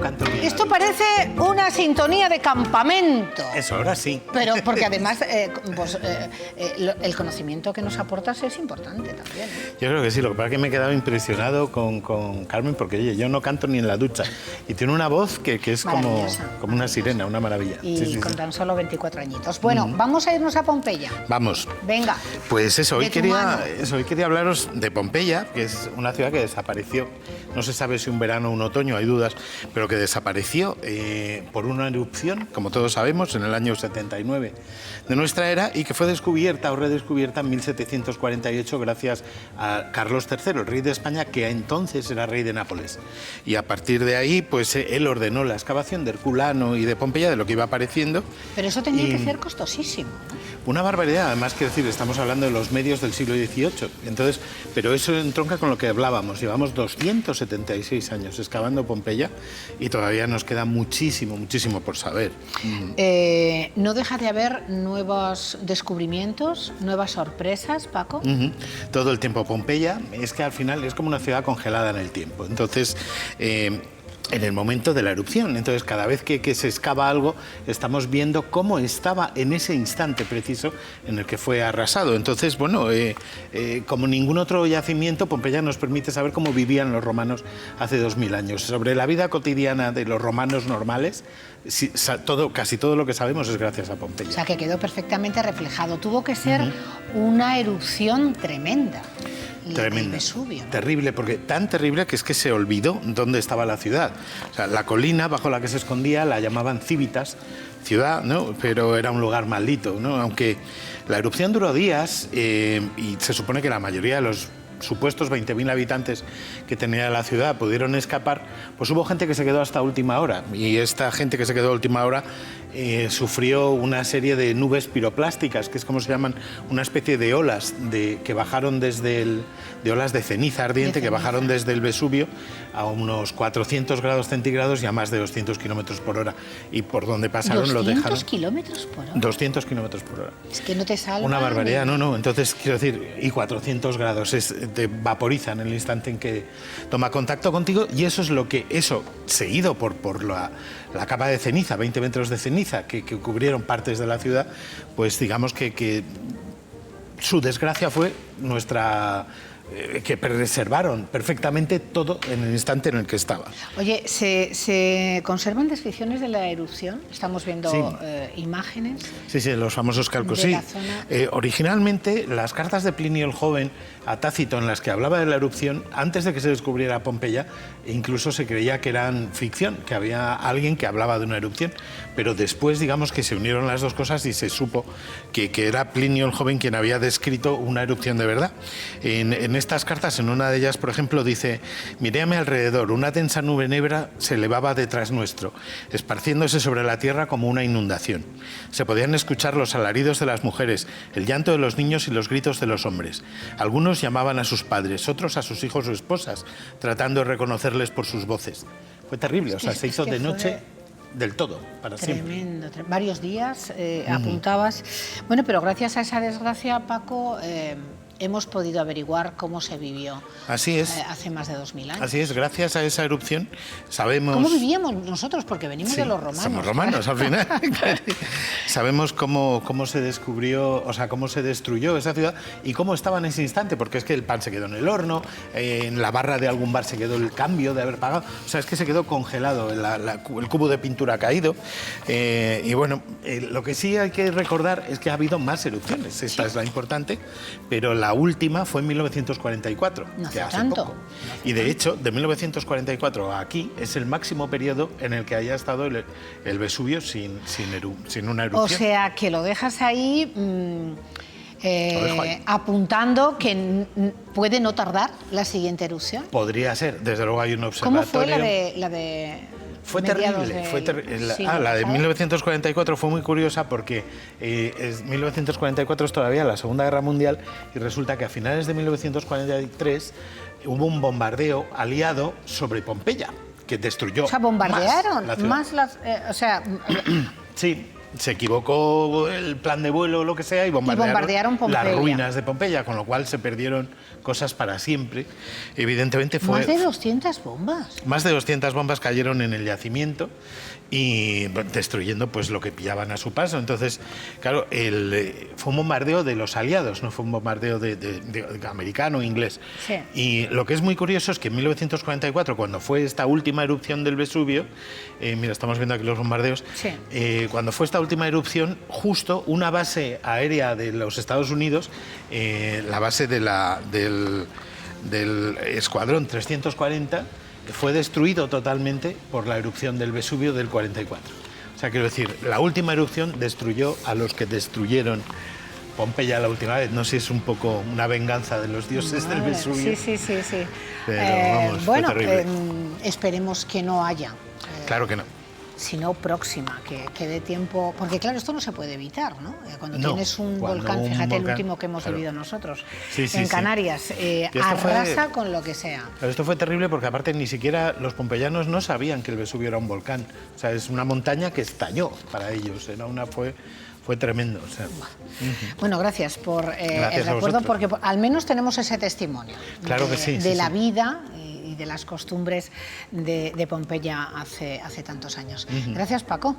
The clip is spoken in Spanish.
canto bien. Esto parece una sintonía de campamento. Eso, ahora sí. Pero porque además el conocimiento que nos aportas es importante también. Yo creo que sí, lo que pasa es que me he quedado impresionado con Carmen, porque oye, yo no canto ni en la ducha. Y tiene una voz que es como una sirena, una maravilla. Y con tan solo 24 añitos. Bueno, vamos a irnos a Pompeya. Vamos. Venga. Pues eso, hoy quería hablaros de Pompeya, que es una ciudad que desapareció. No se sabe si un verano o un otoño, hay dudas, pero que desapareció por una erupción, como todos sabemos, en el año 79 de nuestra era, y que fue descubierta o redescubierta en 1748 gracias a Carlos III, el rey de España, que entonces era rey de Nápoles. Y a partir de ahí, pues él ordenó la excavación de Herculano y de Pompeya, de lo que iba apareciendo. Pero eso tenía que ser costosísimo. Una barbaridad, además, quiero decir, estamos hablando de los medios del siglo XVIII. Entonces, pero eso entronca con lo que hablábamos. Llevamos 276 años excavando Pompeya y todavía nos queda muchísimo, muchísimo por saber. ¿No deja de haber nuevos descubrimientos, nuevas sorpresas, Paco? Todo el tiempo. Pompeya es que al final es como una ciudad congelada en el tiempo. Entonces, en el momento de la erupción. Entonces, cada vez que se excava algo, estamos viendo cómo estaba en ese instante preciso en el que fue arrasado. Entonces, bueno, como ningún otro yacimiento, Pompeya nos permite saber cómo vivían los romanos hace 2000 años. Sobre la vida cotidiana de los romanos normales, casi todo lo que sabemos es gracias a Pompeya. O sea, que quedó perfectamente reflejado. Tuvo que ser una erupción tremenda. Tremendo, Vesubio, ¿no? Terrible, porque tan terrible que es que se olvidó dónde estaba la ciudad. O sea, la colina bajo la que se escondía la llamaban Civitas, ciudad, ¿no? Pero era un lugar maldito, ¿no? Aunque la erupción duró días y se supone que la mayoría de los supuestos 20.000 habitantes que tenía la ciudad pudieron escapar, pues hubo gente que se quedó hasta última hora, y esta gente que se quedó a última hora sufrió una serie de nubes piroplásticas, que es como se llaman, una especie de olas que bajaron de olas de ceniza ardiente, que bajaron desde el Vesubio a unos 400 grados centígrados y a más de 200 kilómetros por hora, y por donde pasaron lo dejaron. ¿200 kilómetros por hora? 200 kilómetros por hora. Es que no te salva. Una barbaridad, no. Entonces, quiero decir, y 400 grados, te vaporiza en el instante en que toma contacto contigo, y eso es lo que, seguido por la capa de ceniza, 20 metros de ceniza, que cubrieron partes de la ciudad, pues digamos que su desgracia fue que preservaron perfectamente todo en el instante en el que estaba. Oye, ¿se conservan descripciones de la erupción? Estamos viendo imágenes. Sí, los famosos calcos, de sí. La zona. Originalmente, las cartas de Plinio el Joven a Tácito, en las que hablaba de la erupción, antes de que se descubriera Pompeya, incluso se creía que eran ficción, que había alguien que hablaba de una erupción, pero después, digamos, que se unieron las dos cosas y se supo que era Plinio el Joven quien había descrito una erupción de verdad. En estas cartas, en una de ellas, por ejemplo, dice: miré a mi alrededor, una densa nube negra se elevaba detrás nuestro, esparciéndose sobre la tierra como una inundación. Se podían escuchar los alaridos de las mujeres, el llanto de los niños y los gritos de los hombres. Algunos llamaban a sus padres, otros a sus hijos o esposas, tratando de reconocerles por sus voces. Fue terrible, se hizo de noche del todo, para siempre. Tremendo. Varios días apuntabas. Bueno, pero gracias a esa desgracia, Paco, hemos podido averiguar cómo se vivió. Así es. Hace más de 2000 años. Así es, gracias a esa erupción sabemos... ¿Cómo vivíamos nosotros? Porque venimos de los romanos. Somos romanos, al final. Sabemos cómo se descubrió, o sea, cómo se destruyó esa ciudad y cómo estaba en ese instante, porque es que el pan se quedó en el horno, en la barra de algún bar se quedó el cambio de haber pagado, o sea, es que se quedó congelado, el cubo de pintura ha caído. Y bueno, lo que sí hay que recordar es que ha habido más erupciones, esta es la importante, pero la última fue en 1944, no que hace tanto. poco. Y de hecho, de 1944 a aquí es el máximo periodo en el que haya estado el Vesubio sin una erupción. O sea, que lo dejas ahí, apuntando que puede no tardar la siguiente erupción. Podría ser, desde luego hay un observatorio. ¿Cómo fue la de Fue terrible, la de 1944 fue muy curiosa porque 1944 es todavía la Segunda Guerra Mundial y resulta que a finales de 1943 hubo un bombardeo aliado sobre Pompeya, que destruyó. O sea, bombardearon más la ciudad. más las... Sí. se equivocó el plan de vuelo o lo que sea y bombardearon Pompeya. las ruinas de Pompeya, con lo cual se perdieron cosas para siempre. Evidentemente fue... Más de 200 bombas. Más de 200 bombas cayeron en el yacimiento y destruyendo pues lo que pillaban a su paso. Entonces, claro, fue un bombardeo de los aliados, no fue un bombardeo de americano o inglés. Sí. Y lo que es muy curioso es que en 1944, cuando fue esta última erupción del Vesubio, mira, estamos viendo aquí los bombardeos, Sí. Cuando fue esta última erupción, justo una base aérea de los Estados Unidos, la base del Escuadrón 340, fue destruido totalmente por la erupción del Vesubio del 44. O sea, quiero decir, la última erupción destruyó a los que destruyeron Pompeya la última vez. No sé si es un poco una venganza de los dioses del Vesubio. Sí. Pero vamos, bueno, fue terrible. esperemos que no haya. Claro que no. Sino próxima, que dé tiempo, porque claro, esto no se puede evitar, ¿no? Cuando No, tienes un cuando volcán, un fíjate el volcán, último que hemos claro. vivido nosotros, Sí, en Canarias, arrasa fue... con lo que sea. Pero esto fue terrible porque aparte ni siquiera los pompeyanos no sabían que el Vesubio era un volcán. O sea, es una montaña que estalló para ellos. Fue tremendo. O sea. Bueno, gracias por Gracias el a recuerdo, vosotros. porque al menos tenemos ese testimonio Claro que sí, de sí, la sí. vida y de las costumbres de Pompeya hace tantos años. Gracias, Paco.